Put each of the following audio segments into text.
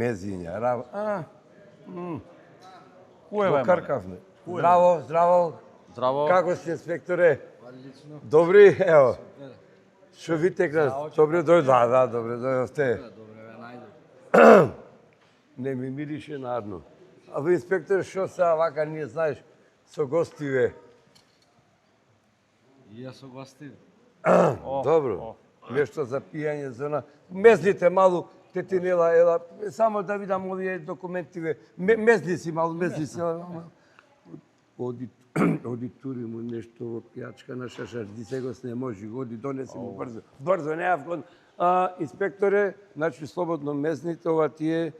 Мезиња, Кој е каркавне. Здраво, здраво. Здраво. Како си, инспекторе? Добри, ево. Шо ви текна? Добре дојде, да, добре дојдовте. Не ми мирише надно. А ви, инспекторе, шо са вака, ние знаеш, со гостиве? И ја со гостиве. Добро. Нешто за пијање, за она. Мезните малу, тетинела, ела, само да видам овие документиве. Мезни си малу, мезни си. Оди тури му нешто во пијачка на шашарди, сега не може, оди донеси му брзо. Брзо, не авгон. Инспекторе, значи слободно мезните, ова ти е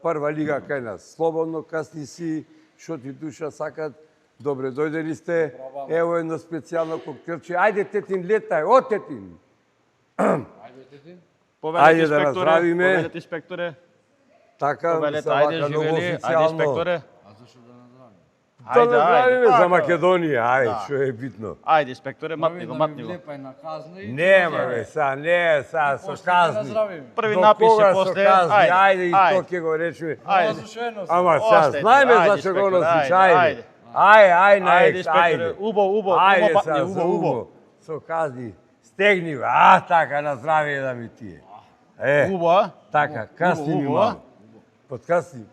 прва лига кај нас. Слободно касни си, шо ти душа сакат. Добре, дојдени сте. Ево едно специјално коктелче. Ајде, тетин, летај, о, тетин. Ајде, тетин. Ајде да наздравиме. Повелете, инспекторе. Така, Повелете, са ајде, вака многу живели. Ајде, официјално. инспекторе. А зашо да наздравиме? Да наздравиме за така. Македонија, ајде, што е битно. Ајде, инспекторе, матни го, матни го. Лепај на казна и... Нема, бе, не, со После казни. наздравиме. Први До напише, кога со после... казни? Ајде, и ајде. то ќе го речеме. Ајде. Зашо е носи? Ама сега, Остајте, знаеме ајде, зашо го инспекторе, носиш, ајде, ајде. Ајде, Ајде, ајде, инспекторе, ајде. убо, Ајде матни, сега, за убо. Со казни, стегни го, така, на здравие да ми ти е. Убо, а? Така, касни ми убо, малу. Подкасни,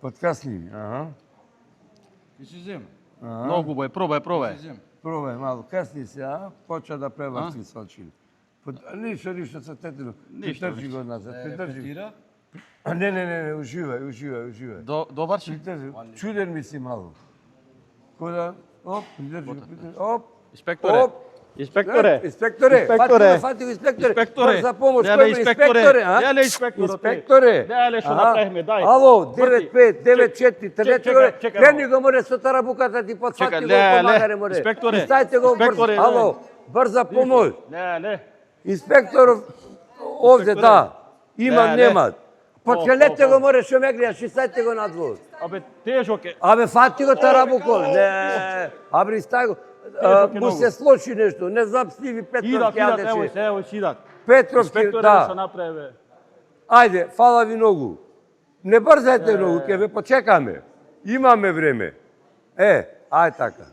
подкасни. Аха. И си зема. Многу убо е, пробај. Пробај малу, касни се, почна да преврти со очи. Ништо со тетино. Придржи го назад, придржи. Репетира. Не, уживај. Добар си? Чуден ми си малу. Кода, оп, придржи, оп. Инспекторе. Инспекторе. Инспекторе. Фати го, инспекторе. За помош, кој е инспекторе, а? Леле, инспекторе. Инспекторе. Леле, што направихме, дај. Ало, 9594, Чекај, крени го море со тарабуката ти подфати го помагаре море. инспекторе. Ставите го брзо. Ало, брза помош. Не. Инспекторов овде, да. Има, нема. Подкренете го море шо ме гледаш и ставите го надвор. Абе, тежок е. Абе, фати го тарабукол. Не, абе, стај го. Му се случи нешто, не знам Сливи Петров ќе јадеше. Ево, сидат. Петров ќе, Инспекторе, да. се направи. Ајде, фала ви многу. Не брзајте многу, ќе ве почекаме. Имаме време. Ајде така.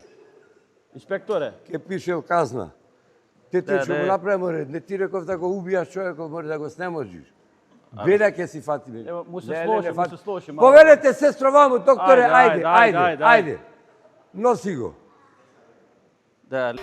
Инспекторе. Ќе пишел казна. Те ќе го направиме ред. Не ти реков да го убијаш човеков, може да го снеможиш. Беля ќе си фатиме. Ево, му се сложи. Повелете сестро ваму, докторе, ајде. Носи го. Да.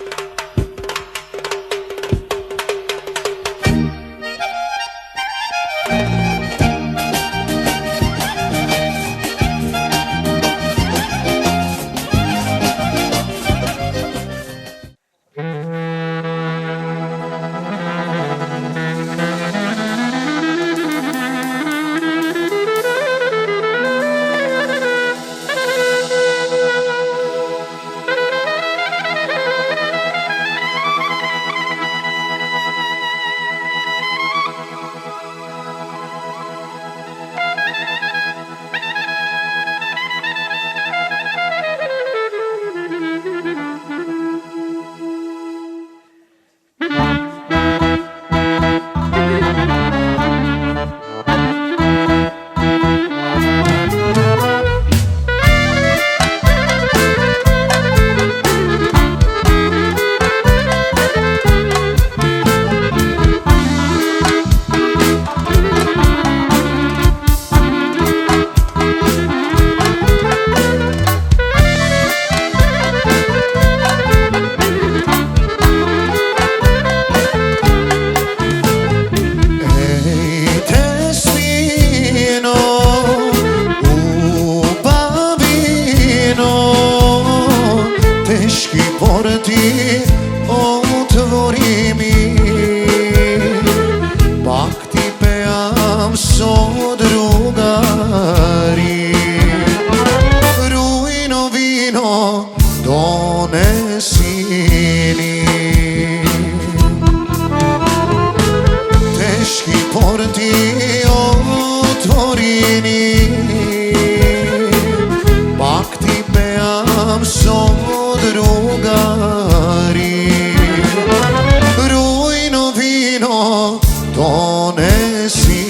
Donesi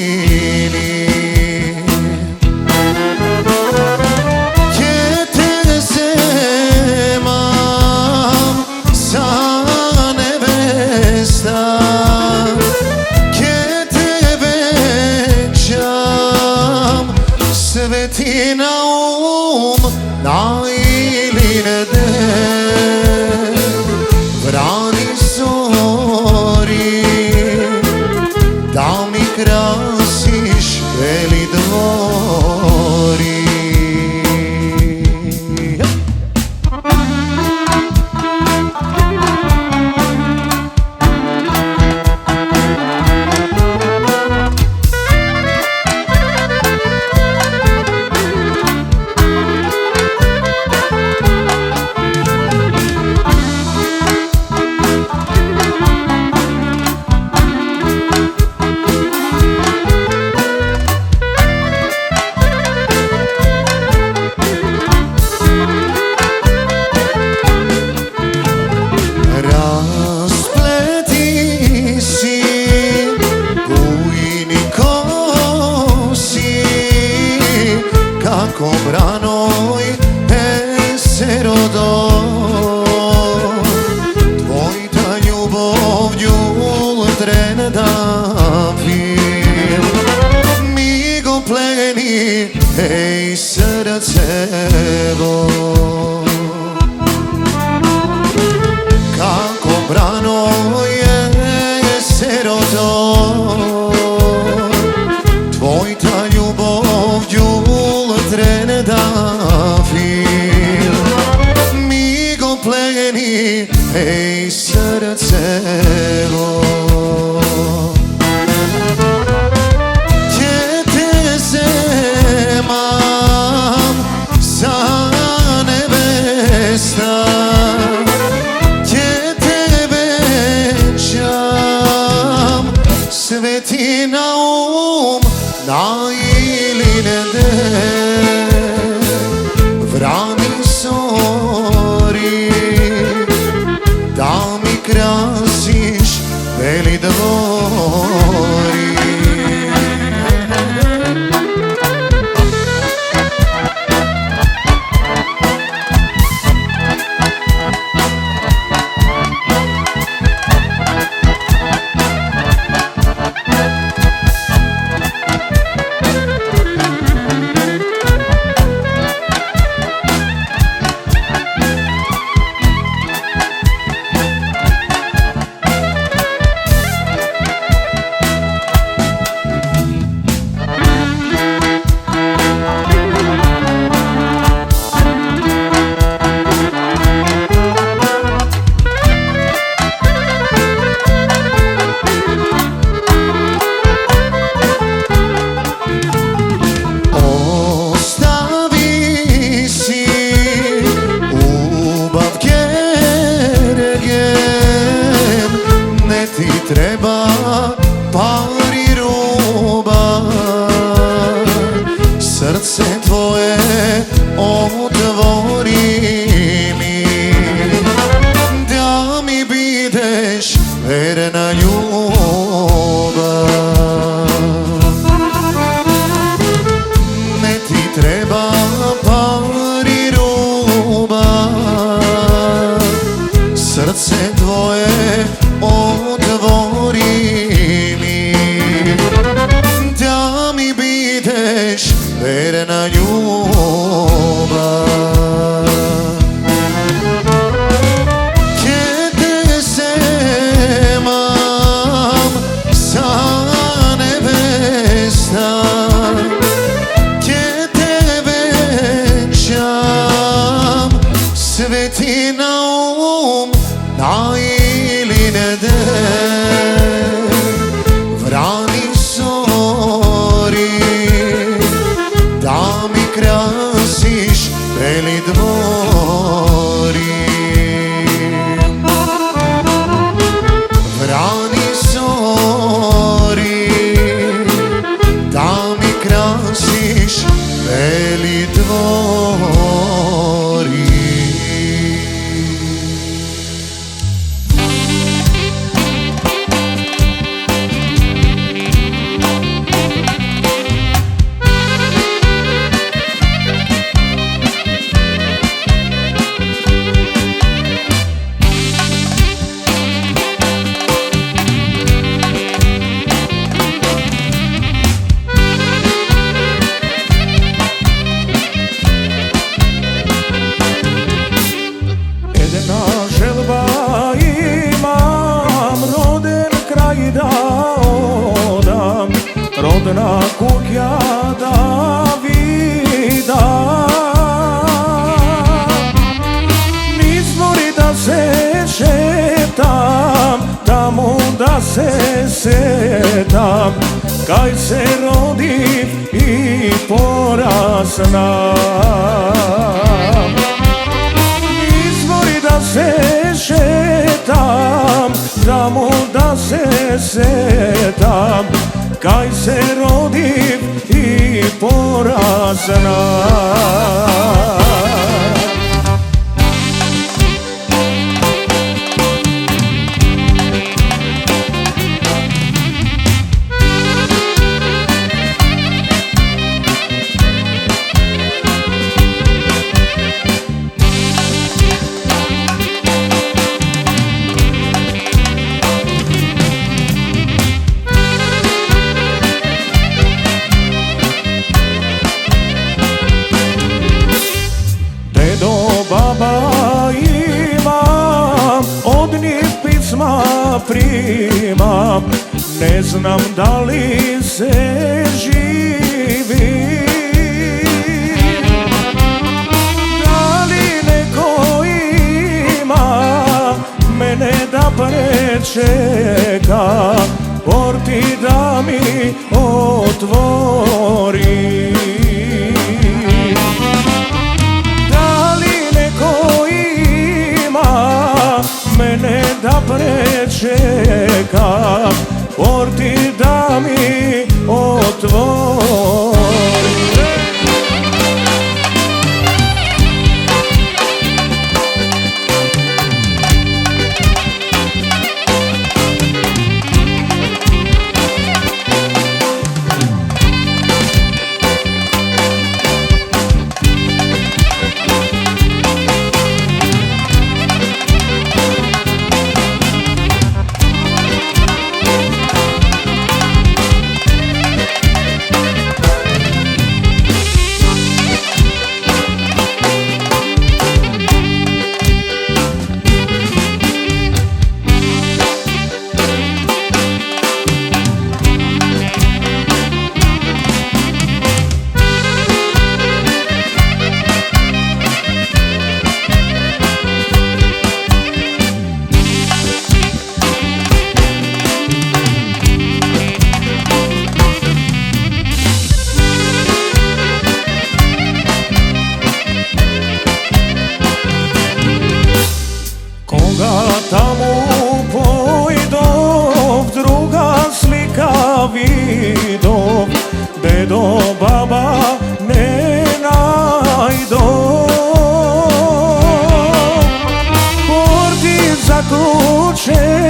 Ej srcevo, ќе те земам за небеса, ќе те венчам, свети наум на илине ден, врани сори, да ми красиш бели двори. Треба пари роба, срце твое отвори ми, да ми бидеш верна љубав. Не ти треба пари роба, срце твое отвори ми, да ми бидеш верна љубав. Ќе те земам за небеса, ќе те венчам, свети наум на илине ден, врани сори, да ми красиш бели двори. Врани сори, да ми красиш бели двори. Rodna kuća Davida, nizvori da se šetam, tamo da se setam, kaj se rodim i porasnam. Nizvori da se šetam, tamo da se setam, kaj se rodim i porasnam. Primam, ne znam da li se živi, da li neko ima пречекам, порти да ми отвори. Дали некој има мене да пречекам, порти да ми отвори. Таму појдов, друга слика видов, дедо баба не најдов. Порти заклучени,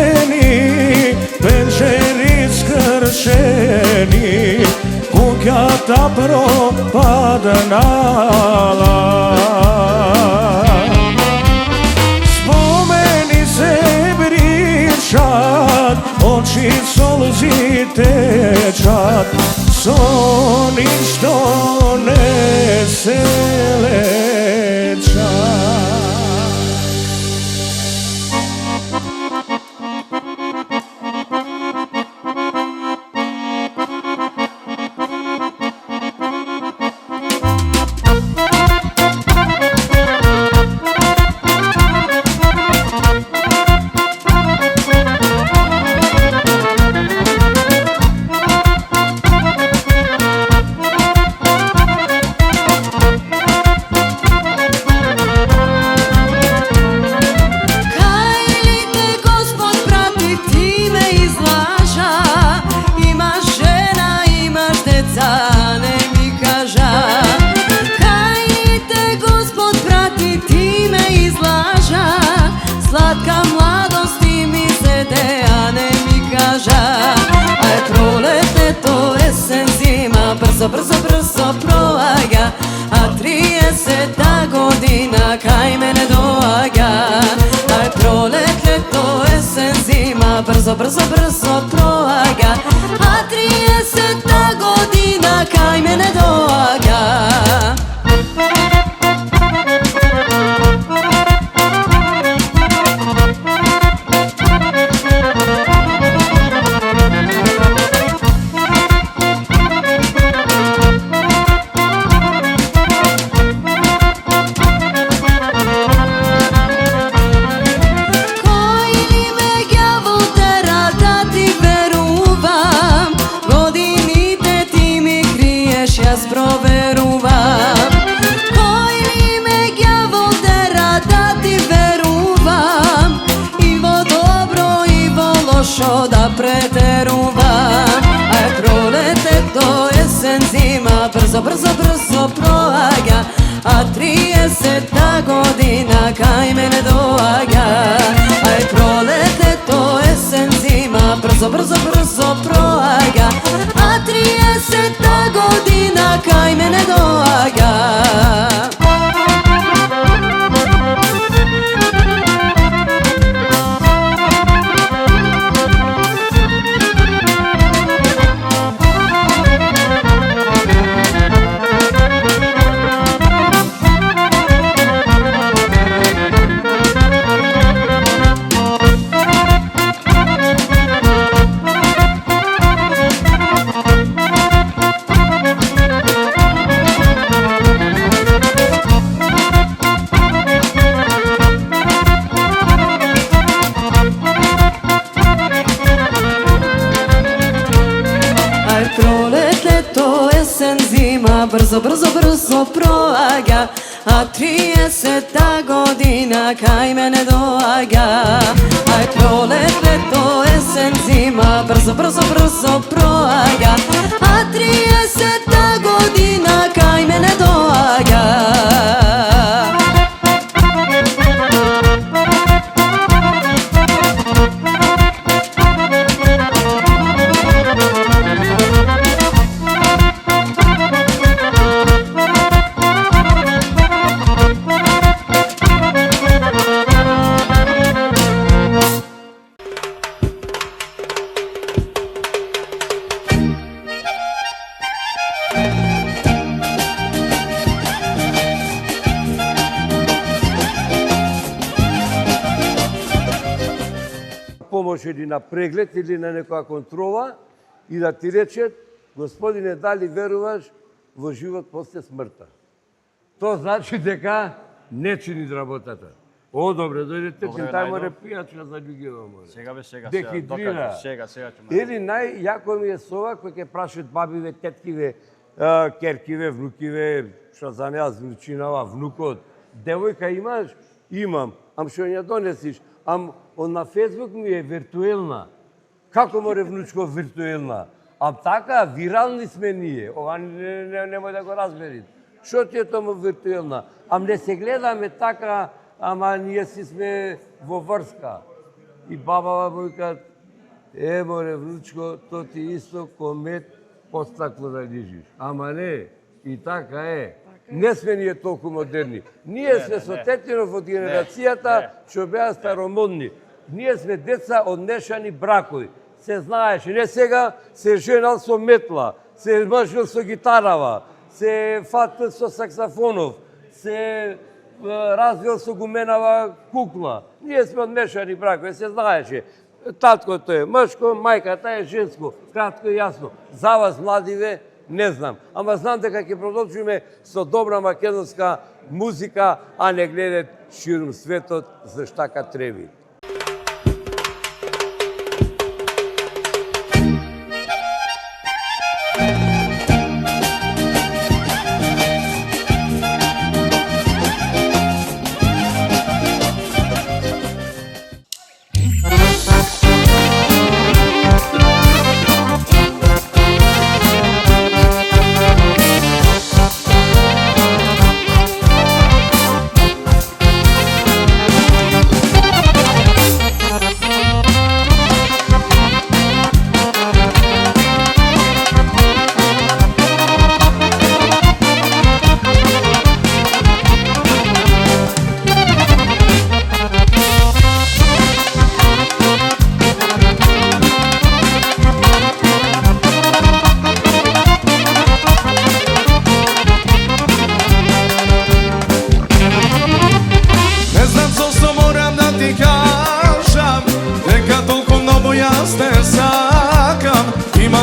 пенџери скршени, куќата пропаднала. Очи солзи течат, со ништо не се лечат. Slatka mladosti mi sede, a ne mi kaža. Aj prolete to jesen zima, brzo, brzo, brzo provaga, a 30 godina kaj mene doaga. Aj prolete to jesen zima, brzo, brzo, brzo provaga, a 30 godina kaj mene doaga. Јас проверувам, кој ли ме ѓавол тера да ти верувам, и во добро и во лошо да претерувам. Ај пролете то есен зима, брзо, брзо, брзо проаѓа, а 30 година кај мене доаѓа. Ај пролете то есен зима, брзо, брзо, брзо проаѓа, а 30 година кај мене доаѓа. brzo, brzo, brzo proaga, a 30 godina kaj mene doaga. Aj prolet, leto, jesen, zima, brzo, brzo, brzo proaga, a 30 godina kaj mene doaga. Помош или на преглед или на некоја контрола и да ти рече, господине, дали веруваш во живот после смртта? Тоа значи дека не чини работата. О, добре, дојдете, тај море пијачка за луѓето, море. Сега, Дехидрира. Сега ќе Или најјако ми е сова кој ќе прашат бабиве, теткиве, керкиве, внукиве, што за неа звучинава внукот. Девојка имаш? Имам. Ам што ја донесиш? Ам он на Фейсбук ми е виртуелна. Како море внучко виртуелна? Ам така, вирални сме ние. Ова немој да го разберите. Што ти е тоа виртуелна? Ам не се гледаме така, ама ние си сме во врска. И баба мојка, море внучко, то ти исто комет по стакло да лижиш. Ама не, и така е. Не сме ние толку модерни. Ние сме со Тетинов од генерацијата што беа старомодни. Ние сме деца од мешани бракови. Се знаеше, не сега се женал со метла, се мажил со гитарава, се фатил со саксофонов, се развил со гуменава кукла. Ние сме од мешани бракови, се знаеше. Таткото е мъжко, мајката е женско. Кратко и јасно. За вас, младиве, не знам. Ама знам дека ќе продолжиме со добра македонска музика, а не гледат ширум светот за штака треби.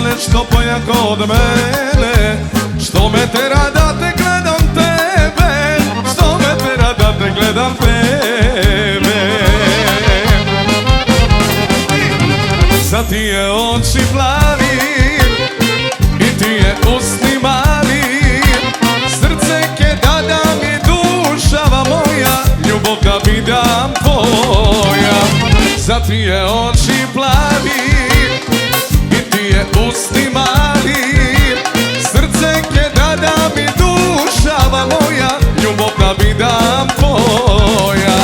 Нешто појако од мене, што ме тера да те гледам тебе, што ме тера да те гледам тебе. За тие очи плави и тие усни мали, срце ке дадам и душава моја, љубов да бидам твоја. За тие очи плави усни мали, срце ке дадам и душава моја, љубов да бидам твоја.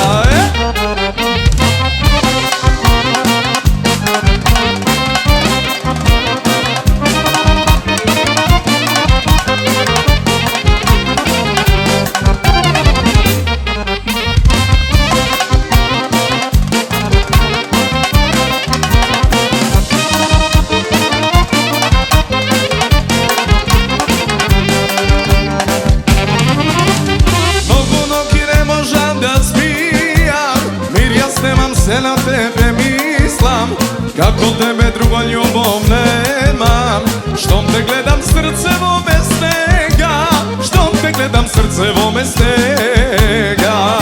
Се на тебе мислам, како тебе друга љубов немам. Штом те гледам срце во ме стега, штом те гледам срце во ме стега.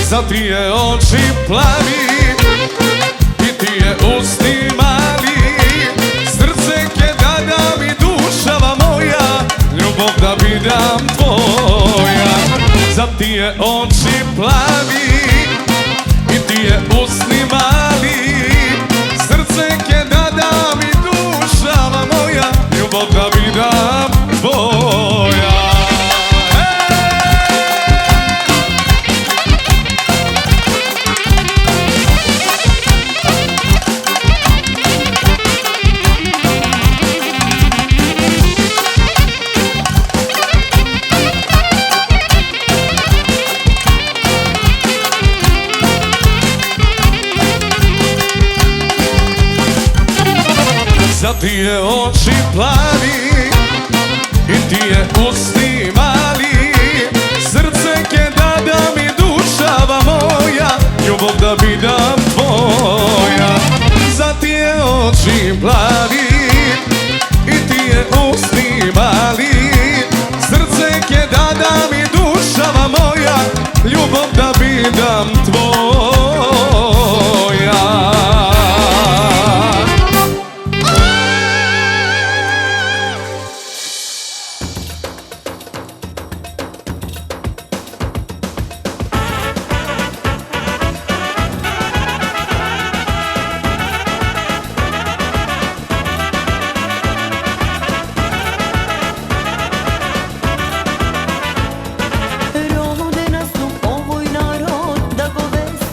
За тие очи плави и тие усни мали, срце ке дадам и душа tije oči plavi i tije usni mali, srce ke da dam i dušava moja, ljubav da bi dam tvoja. Za tije oči plavi i tije usni mali, srce ke da dam i dušava moja, ljubav da bi dam tvoja. Za tije oči plavi i tije usni mali, srce ke da dam i dušava moja, ljubav da bi dam tvoja. Romo de nas u ovoj narod, da go veseli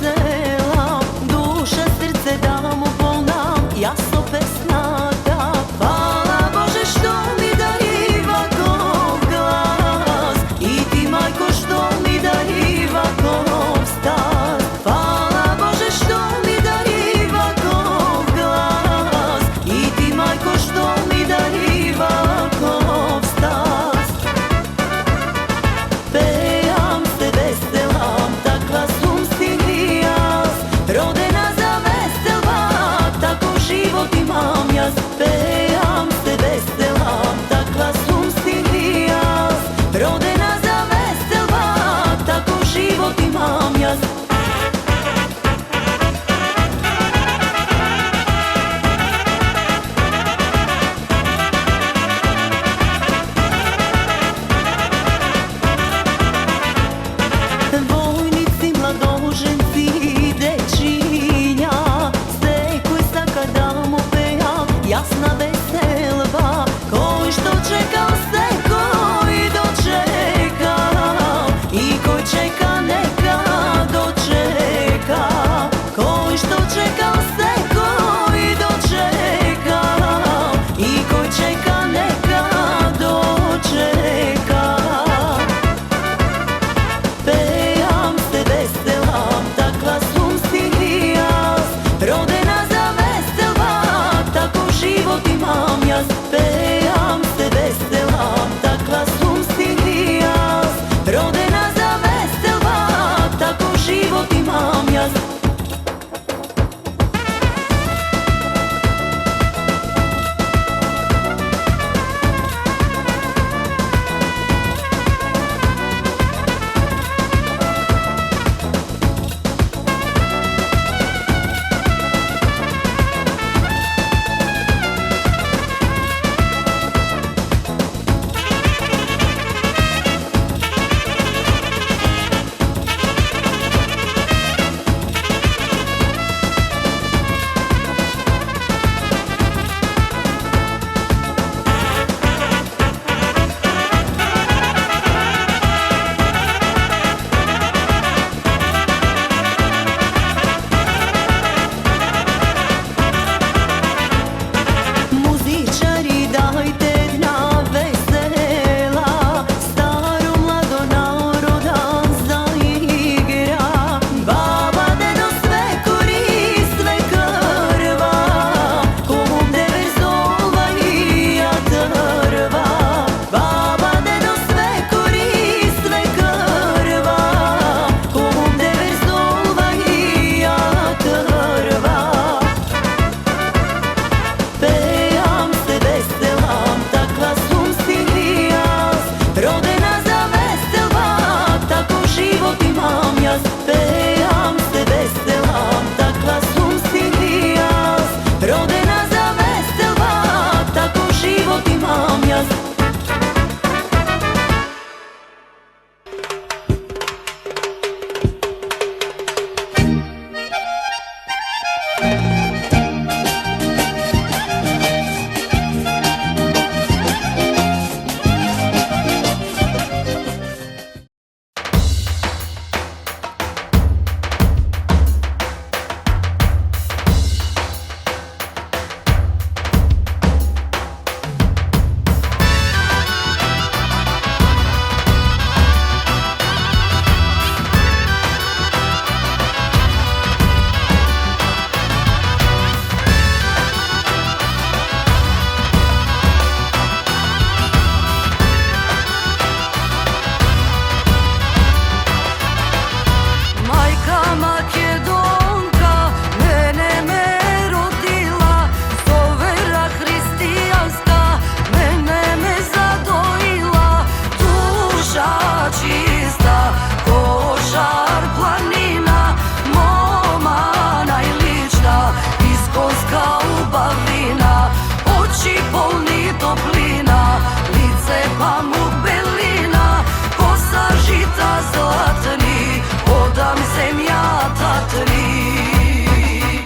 ветри.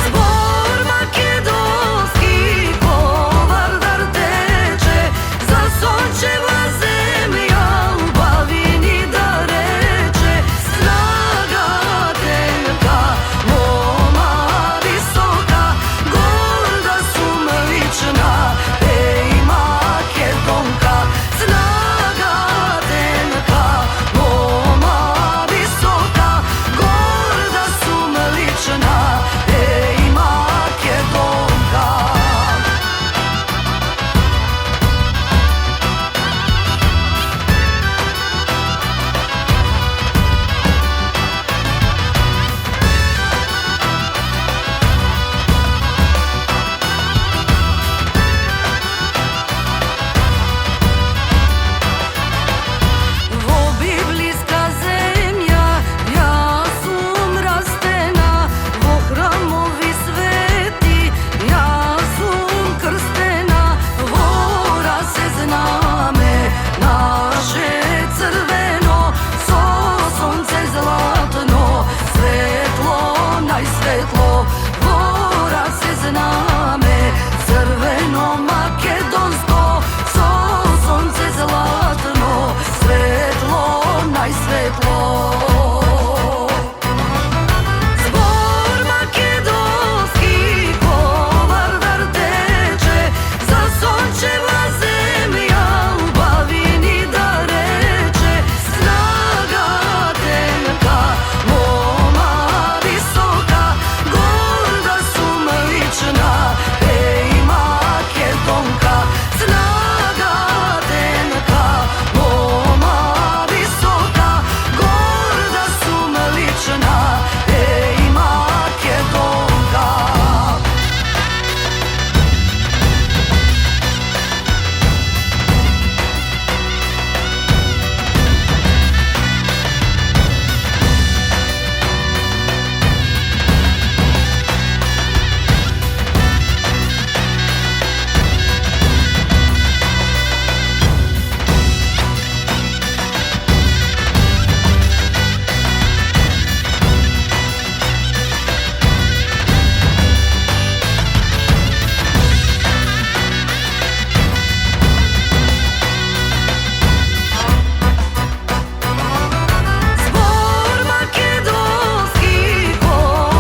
Збор македонски по Вардар тече, за сончева земја убавини да рече. Снага тенка, мома висока, горда сум лична, еј македонка. Снага тенка, мома висока, горда сум лична, еј македонка. Во библиска земја јас сум растена, во храмови свети јас сум крстена, во расе знаме наше црвено, со сонце златно, светло најсветло, во расе знаме црвено македонско, со сонце златно, светло најсветло. Збор македонски по Вардар тече, за сончева земја убавини да рече. Снага тенка, мома висока, горда сум лична, еј македонка. Снага тенка, мома висока, горда сум лична, еј македонка. Збор македонски по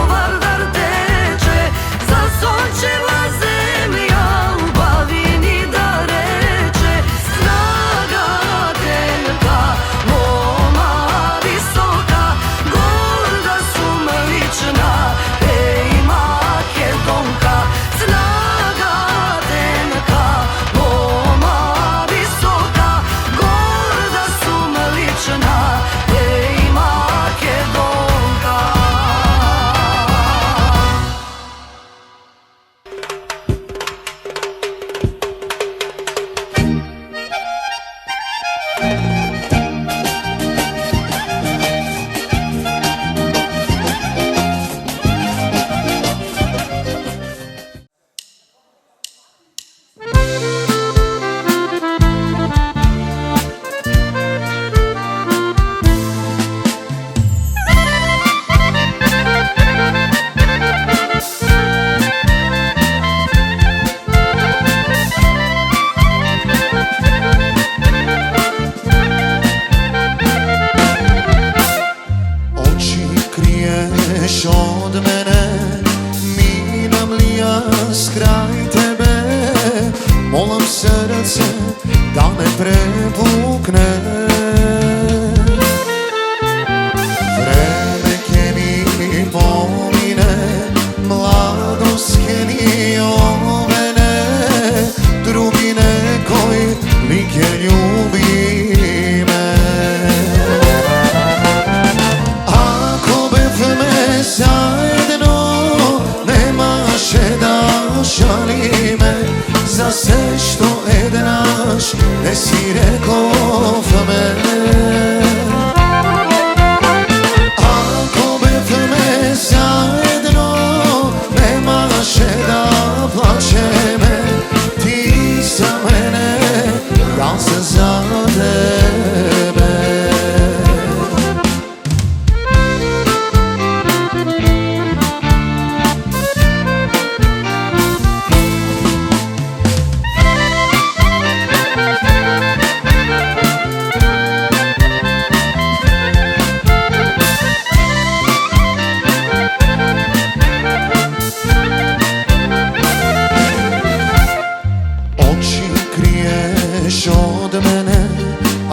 Вардар тече, за сончева земја убавини да рече. Снага тенка, мома висока, горда сум лична, еј македонка. Снага тенка, мома висока, горда сум лична, еј македонка.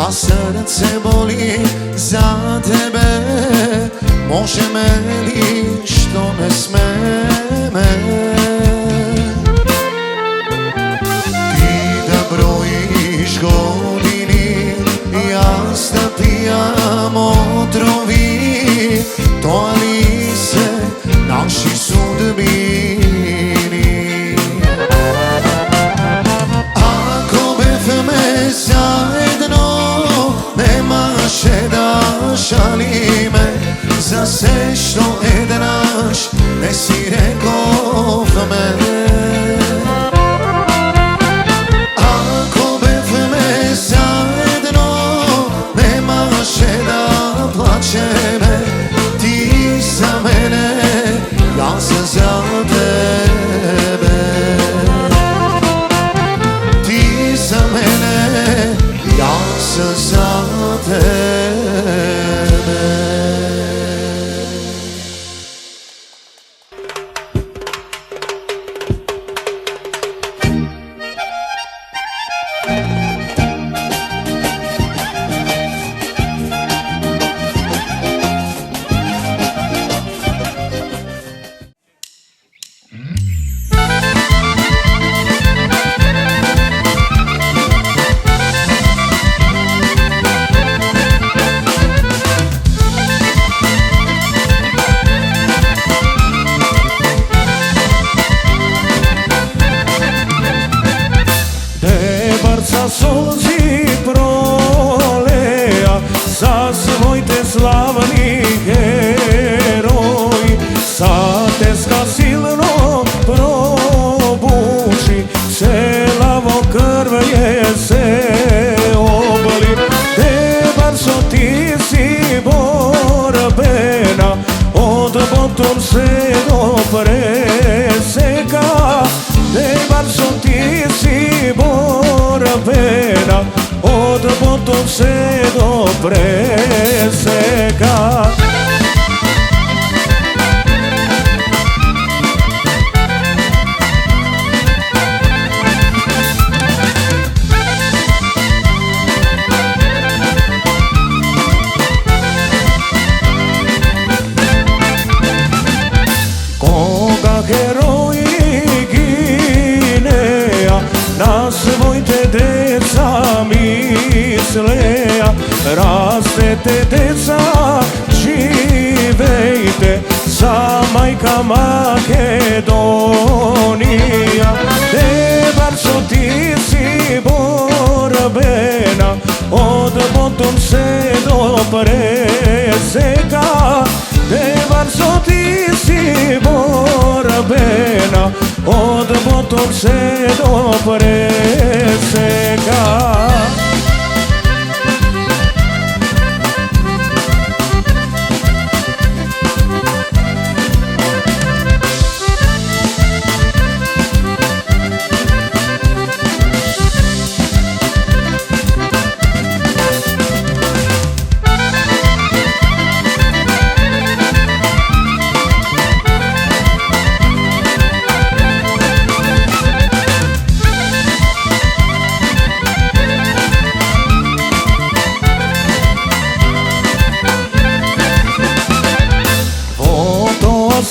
a srce boli za tebe. Može me li što ne smeme ti da brojiš godini, ja da pijam otrovi, to li se naši sudbini. Ako bevme zajedno, nemaše da šali me za sve što jednaš, ne si rekao me. Ako bevme zajedno, nemaše da plaće me, ti za mene, ja sam za tebe. Ti za mene, ja sam za tebe. Solzi proleja za svojte slavni heroj, sateska silno probuši, celavo krv je se obli. Debarso ti si borbena, od botom se do preseka. Debarso ti si borbena, od botom se do preseka. Koga heroji gineja, na svojte deca misleja, rastete deca, živejte za majka Makedonija. Debarso ti si borbena, od botom se do preseka. Debarso ti si borbena, od botom se do preseka.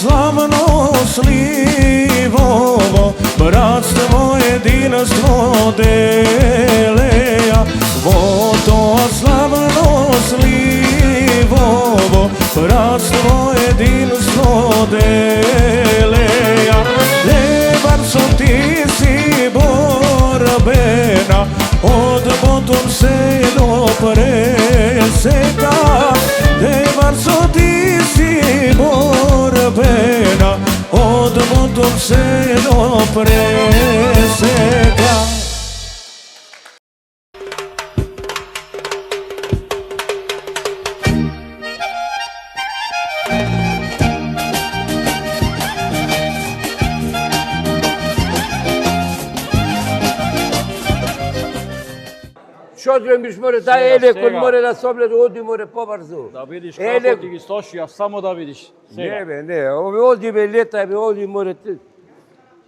Slavno slivovo, bratstvo jedinstvo deleja. Voto slavno slivovo, bratstvo jedinstvo deleja. Debarso ti si borbena, od botom se do preseka. Debarso ti si borbena, od botom se do preseka. Що дремиш, море, дай елекот, море да собледа, оди, море, побрзо. Да видиш како ти ги стоши, а само да видиш. Не, бе, не, оди, бе, летай, бе, оди, море,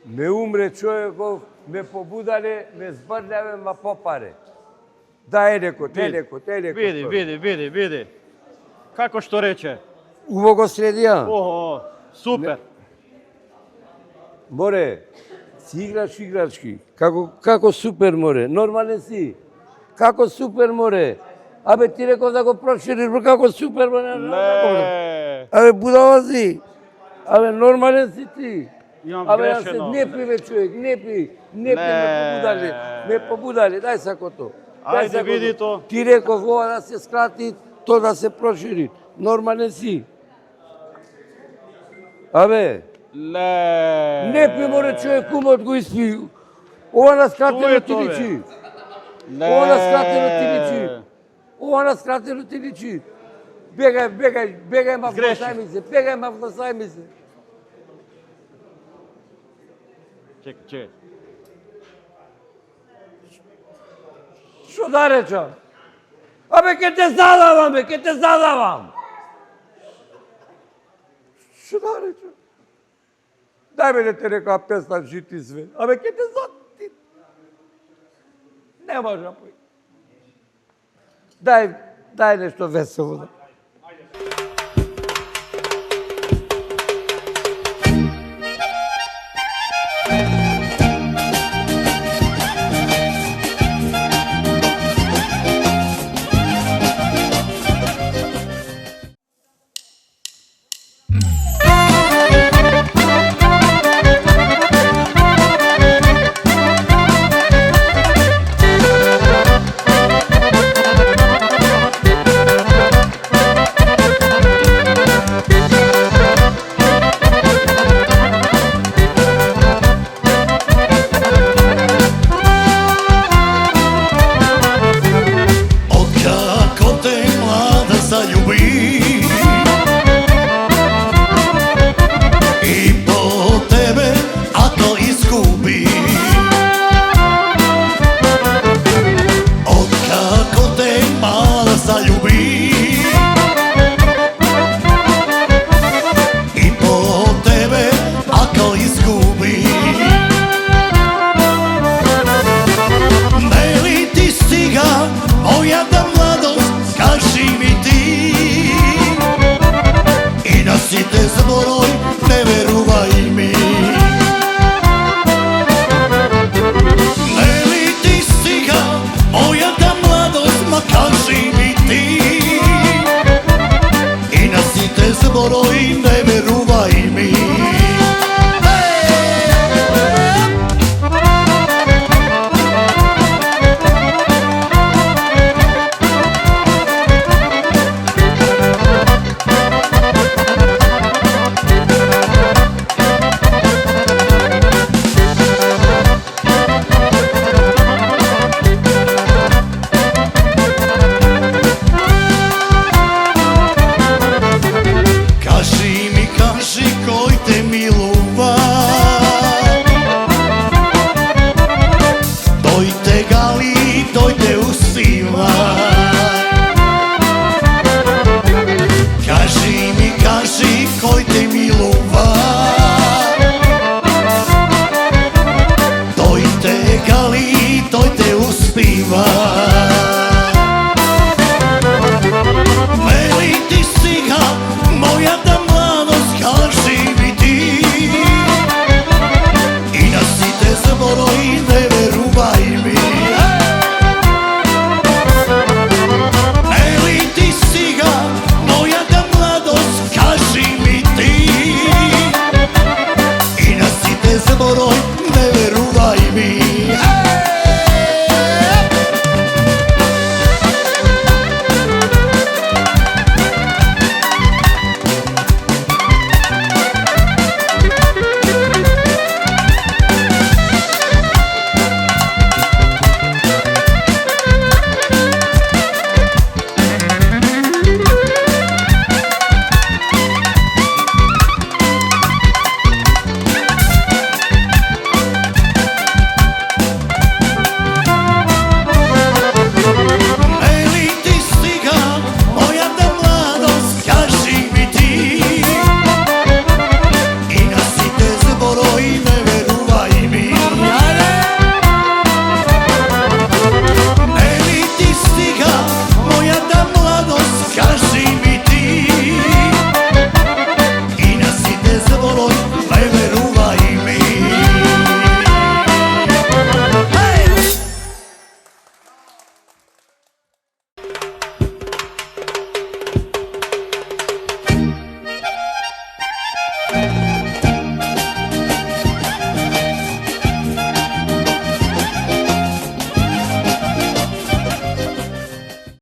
ме умре човеков, ме побудале, ме збрljave, ма попаре. Да, елекот. Види. Како што рече? Уво го следија. Охо, супер. Море, си играш играчки. Како супер, море. Нормален си. Како супер, море. Абе, ти реков да го прошириш, како супер, море. Ле. Абе, будала си. Абе, нормален си ти. Имам Абе, грешено. не пи, бе, човек, не пи, ме побудали, дај сакото. Ајде, види то. Ти реков ова да се скрати, то да се прошири. Нормален си. Абе, Ле. не пи, море, човек, умот го испи. Ова на скратено ти Туето, бе. личи. Ле. Ова на скратено ти личи. Ова на скратено ти личи. Бегај, ма власај ми се. Чекай. Што да речам? Абе, ке те задавам, Што да речам? Дај ме да те река песна жити све. Абе, ке те задавам. Не може да пој. Дај нешто весело.